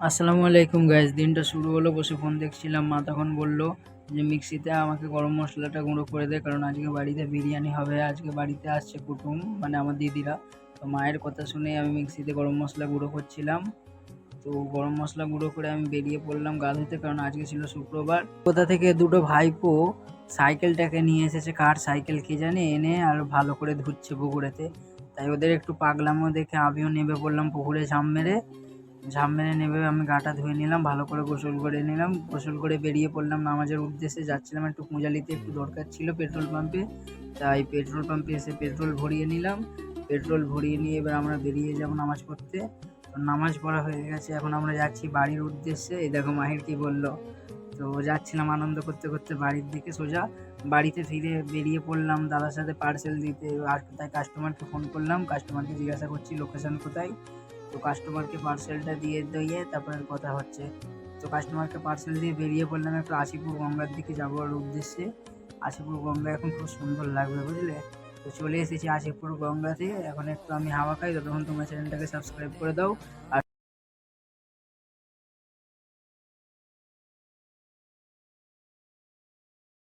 আসসালামু আলাইকুম গাইস। দিনটা শুরু হলো, বসে ফোন দেখছিলাম। মা তখন বললো যে মিক্সিতে আমাকে গরম মশলাটা গুঁড়ো করে দে, কারণ আজকে বাড়িতে বিরিয়ানি হবে। আজকে বাড়িতে আসছে কুটুম, মানে আমার দিদিরা। তো মায়ের কথা শুনে আমি মিক্সিতে গরম মশলা গুঁড়ো করছিলাম। তো গরম মশলা গুঁড়ো করে আমি বেরিয়ে পড়লাম গা ধুতে, কারণ আজকে ছিল শুক্রবার। কোথা থেকে দুটো ভাইপো সাইকেলটাকে নিয়ে এসেছে, কার সাইকেল কে জানে, এনে আর ভালো করে ধুচ্ছে পুকুরেতে। তাই ওদের একটু পাগলামো দেখে আমিও নেমে পড়লাম পুকুরে ঝাঁপ মেরে নেমে আমি গাটা ধুয়ে নিলাম, ভালো করে গোসল করে নিলাম। গোসল করে বেরিয়ে পড়লাম নামাজের উদ্দেশ্যে। যাচ্ছিলাম একটু পূজালিতে, একটু দরকার ছিল পেট্রোল পাম্পে। তাই পেট্রোল পাম্পে এসে পেট্রোল ভরিয়ে নিলাম। পেট্রোল ভরিয়ে নিয়ে এবার আমরা বেরিয়ে যাব নামাজ পড়তে। তো নামাজ পড়া হয়ে গেছে, এখন আমরা যাচ্ছি বাড়ির উদ্দেশ্যে। এই দেখো মাহির কি বললো। তো যাচ্ছিলাম আনন্দ করতে করতে বাড়ির দিকে সোজা। বাড়িতে ফিরে বেরিয়ে পড়লাম দাদার সাথে পার্সেল দিতে। আর তাই কাস্টমারকে ফোন করলাম, কাস্টমারকে জিজ্ঞাসা করছি লোকেশন কোথায়। তো কাস্টমারকে পার্সেলটা দিয়ে দিয়ে তারপরে কথা হচ্ছে। তো কাস্টমারকে পার্সেল দিয়ে বেরিয়ে পড়লাম একটু আশিপুর গঙ্গার দিকে যাওয়ার উদ্দেশ্যে। আশিপুর গঙ্গা এখন খুব সুন্দর লাগবে, বুঝলে। তো চলে এসেছি আশিপুর গঙ্গাতে। এখন একটু আমি হাওয়া খাই, ততক্ষণ তোমার চ্যানেলটাকে সাবস্ক্রাইব করে দাও। আর